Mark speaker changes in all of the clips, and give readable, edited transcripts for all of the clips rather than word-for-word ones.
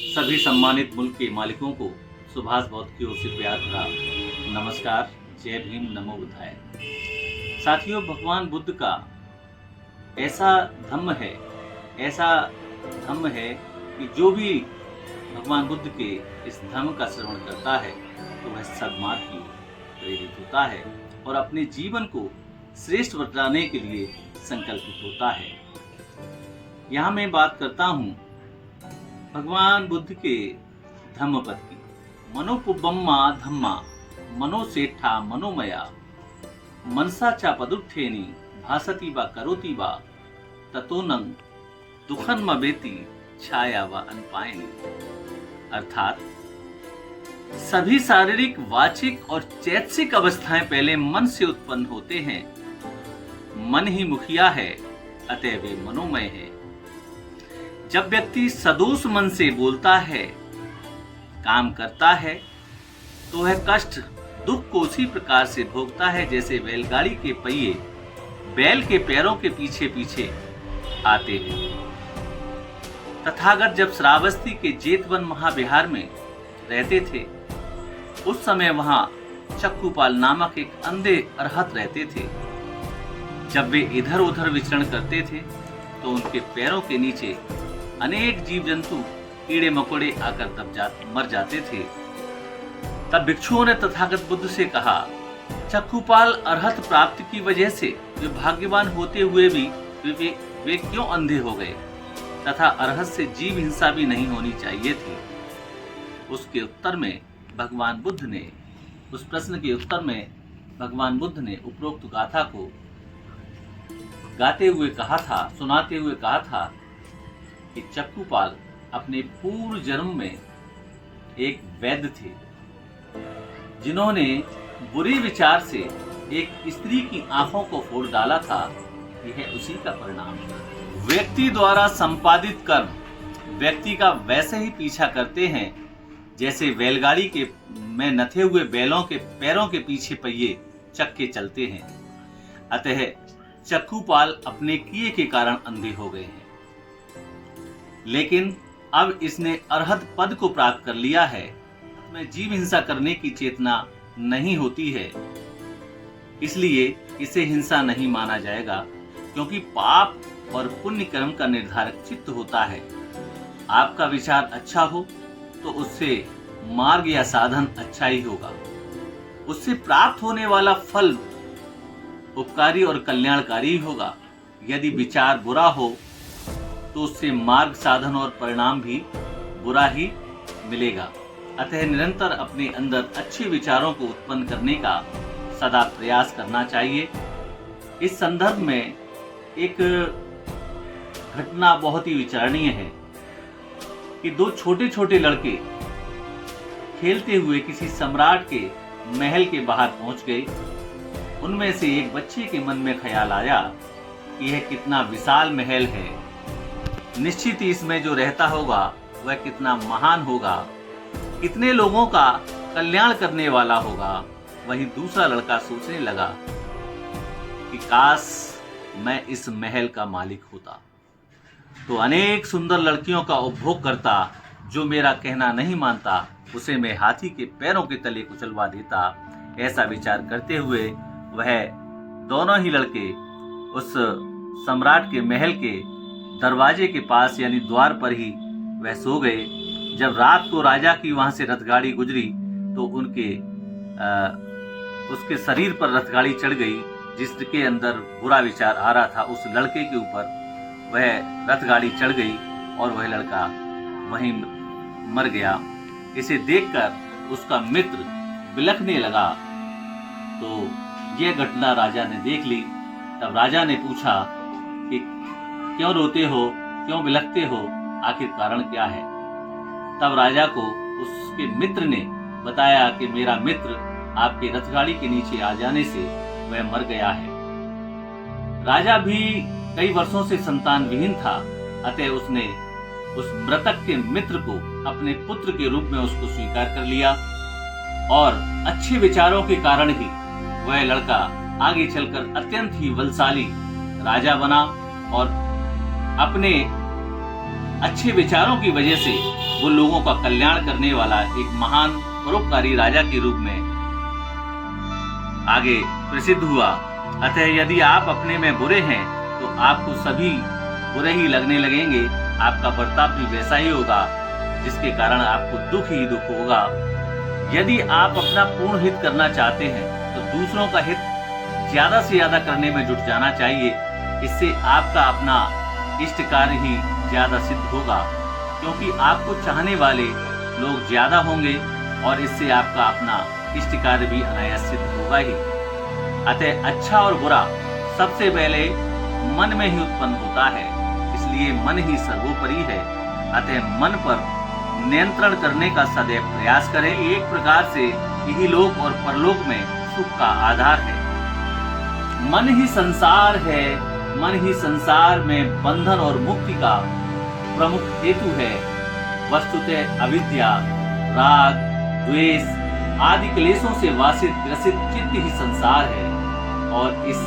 Speaker 1: सभी सम्मानित मुल्क के मालिकों को सुभाष बौद्ध की ओर से प्यार भरा नमस्कार, जय भीम, नमो बुद्धाय। साथियों, भगवान बुद्ध का ऐसा धम्म है कि जो भी भगवान बुद्ध के इस धम्म का श्रवण करता है तो वह सद्मार्ग की ओर प्रेरित होता है और अपने जीवन को श्रेष्ठ बनाने के लिए संकल्पित होता है। यहाँ मैं बात करता हूँ भगवान बुद्ध के धम्म पद की। मनोपुब्बम्मा धम्मा मनोसेठा मनोमया मनसा चा पदुत्थेनि भासति वा करोति वा ततोनं दुखन्मवेति छाया वा अनपायनि। अर्थात सभी शारीरिक, वाचिक और चैतसिक अवस्थाएं पहले मन से उत्पन्न होते हैं। मन ही मुखिया है, अतः वे मनोमय है। जब व्यक्ति सदोष मन से बोलता है, काम करता है, तो वह कष्ट, दुख को उसी प्रकार से भोगता है जैसे बैलगाड़ी के पहिए बैल के पैरों के पीछे पीछे आते हैं। तथागत जब श्रावस्ती के जेतवन महाविहार में रहते थे, उस समय वहां चक्कुपाल नामक एक अंधे अरहत रहते थे। जब वे इधर उधर विचरण करते थे तो उनके पैरों के नीचे अनेक जीव जंतु, कीड़े मकोड़े आकर मर जाते थे। तब भिक्षुओं ने तथागत बुद्ध से कहा, चक्कुपाल अरहत प्राप्ति की वजह से वे भाग्यवान होते हुए भी वे क्यों अंधे हो गए तथा अरहत से जीव हिंसा भी नहीं होनी चाहिए थी। उसके उत्तर में भगवान बुद्ध ने उस प्रश्न के उत्तर में भगवान बुद्ध ने उपरोक्त गाथा को सुनाते हुए कहा था कि चक्कुपाल अपने पूर्व जन्म में एक वैद्य थे, जिन्होंने बुरे विचार से एक स्त्री की आंखों को फोड़ डाला था। यह उसी का परिणाम है। व्यक्ति द्वारा संपादित कर्म व्यक्ति का वैसे ही पीछा करते हैं जैसे बैलगाड़ी के में नथे हुए बैलों के पैरों के पीछे पहिए चक्के चलते हैं। अतः चक्कुपाल अपने किए के कारण अंधे हो गए हैं, लेकिन अब इसने अरहत पद को प्राप्त कर लिया है। में जीव हिंसा करने की चेतना नहीं होती है, इसलिए इसे हिंसा नहीं माना जाएगा, क्योंकि पाप और पुण्य कर्म का निर्धारक चित्त होता है। आपका विचार अच्छा हो तो उससे मार्ग या साधन अच्छा ही होगा। उससे प्राप्त होने वाला फल उपकारी और कल्याणकारी होगा। यदि विचार बुरा हो तो उससे मार्ग, साधन और परिणाम भी बुरा ही मिलेगा। अतः निरंतर अपने अंदर अच्छे विचारों को उत्पन्न करने का सदा प्रयास करना चाहिए। इस संदर्भ में एक घटना बहुत ही विचारणीय है कि दो छोटे छोटे लड़के खेलते हुए किसी सम्राट के महल के बाहर पहुंच गए। उनमें से एक बच्चे के मन में ख्याल आया कि यह कितना विशाल महल है, निश्चित ही इसमें जो रहता होगा वह कितना महान होगा, कितने लोगों का कल्याण करने वाला होगा। वहीं दूसरा लड़का सोचने लगा कि काश मैं इस महल का मालिक होता तो अनेक सुंदर लड़कियों का उपभोग करता। जो मेरा कहना नहीं मानता उसे मैं हाथी के पैरों के तले कुचलवा देता। ऐसा विचार करते हुए वह दोनों ही लड़के उस सम्राट के महल के दरवाजे के पास यानी द्वार पर ही वह सो गए। जब रात को राजा की वहां से रथगाड़ी गुजरी तो उसके शरीर पर रथगाड़ी चढ़ गई। जिसके अंदर बुरा विचार आ रहा था उस लड़के के ऊपर वह रथगाड़ी चढ़ गई और वह लड़का वहीं मर गया। इसे देखकर उसका मित्र बिलखने लगा तो यह घटना राजा ने देख ली। तब राजा ने पूछा कि क्यों रोते हो, क्यों बिलखते हो, आखिर कारण क्या है। तब राजा को उसके मित्र ने बताया कि मेरा मित्र आपके रथगाड़ी के नीचे आ जाने से वह मर गया है। राजा भी कई वर्षों से संतान विहीन था, अतः उसने उस मृतक के मित्र को अपने पुत्र के रूप में उसको स्वीकार कर लिया और अच्छे विचारों के कारण ही वह लड़का आगे चलकर अत्यंत ही बलशाली राजा बना और अपने अच्छे विचारों की वजह से वो लोगों का कल्याण करने वाला एक महान परोपकारी राजा के रूप में आगे प्रसिद्ध हुआ। अतः यदि आप अपने में बुरे हैं तो आपको सभी बुरे ही लगने लगेंगे, आपका बर्ताव भी वैसा ही होगा जिसके कारण आपको दुख ही दुख होगा। यदि आप अपना पूर्ण हित करना चाहते हैं तो दूसरों का हित ज्यादा से ज्यादा करने में जुट जाना चाहिए। इससे आपका अपना इष्ट कार्य ही ज्यादा सिद्ध होगा, क्योंकि आपको चाहने वाले लोग ज्यादा होंगे और इससे आपका अपना इष्ट कार्य भी अनायास सिद्ध होगा ही। अतः अच्छा और बुरा सबसे पहले मन में ही उत्पन्न होता है, इसलिए मन ही सर्वोपरि है। अतः मन पर नियंत्रण करने का सदैव प्रयास करें। एक प्रकार से यही लोक और परलोक में सुख का आधार है। मन ही संसार है, मन ही संसार में बंधन और मुक्ति का प्रमुख हेतु है। वस्तुतः अविद्या, राग, द्वेष आदि क्लेशों से वासित ग्रसित चित्त ही संसार है और इस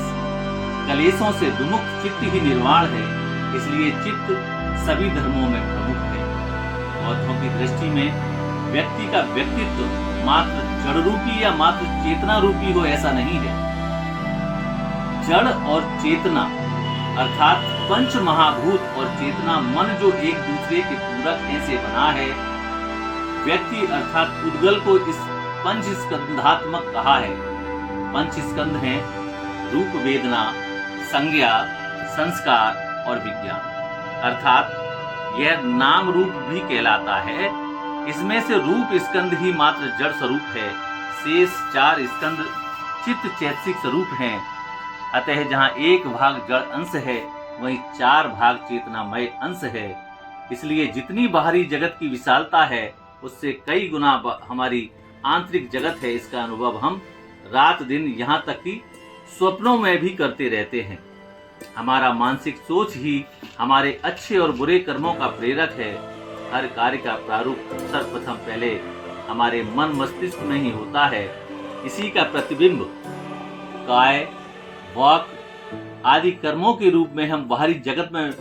Speaker 1: क्लेशों से विमुक्त चित्त ही निर्वाण है। इसलिए चित्त सभी धर्मों में प्रमुख है। बौद्धों की दृष्टि में व्यक्ति का व्यक्तित्व मात्र जड़ रूपी या मात्र चेतना रूपी हो ऐसा नहीं है। जड़ और चेतना अर्थात पंच महाभूत और चेतना मन जो एक दूसरे के पूरक हैं से बना है। व्यक्ति अर्थात उद्गल को इस पंच स्कंधात्मक कहा है। पंच स्कंध हैं रूप, वेदना, संज्ञा, संस्कार और विज्ञान। अर्थात यह नाम रूप भी कहलाता है। इसमें से रूप स्कंध ही मात्र जड़ स्वरूप है, शेष 4 स्कंध चित्त चैतसिक स्वरूप हैं। अतः जहाँ एक भाग जड़ अंश है वहीं 4 भाग चेतनामय अंश है। इसलिए जितनी बाहरी जगत की विशालता है उससे कई गुना हमारी आंतरिक जगत है। इसका अनुभव हम रात दिन यहाँ तक कि स्वप्नों में भी करते रहते हैं। हमारा मानसिक सोच ही हमारे अच्छे और बुरे कर्मों का प्रेरक है। हर कार्य का प्रारूप सर्वप्रथम पहले हमारे मन मस्तिष्क में ही होता है। इसी का प्रतिबिंब काय, वाक आदि कर्मों के रूप में हम बाहरी जगत में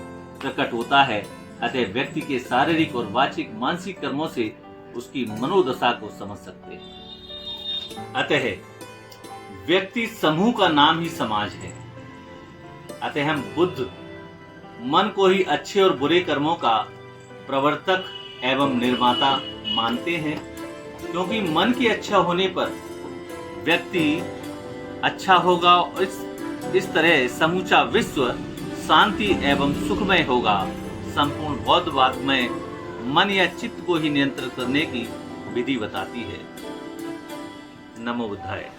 Speaker 1: प्रकट होता है। अतः व्यक्ति के शारीरिक और वाचिक मानसिक कर्मों से उसकी मनोदशा को समझ सकते हैं। अतः व्यक्ति समूह का नाम ही समाज है। अतः हम बुद्ध मन को ही अच्छे और बुरे कर्मों का प्रवर्तक एवं निर्माता मानते हैं, क्योंकि मन के अच्छा होने पर व्यक्ति अच्छा होगा और इस तरह समूचा विश्व शांति एवं सुखमय होगा। संपूर्ण बौद्धवाद में मन या चित्त को ही नियंत्रित करने की विधि बताती है। नमो बुद्धाय।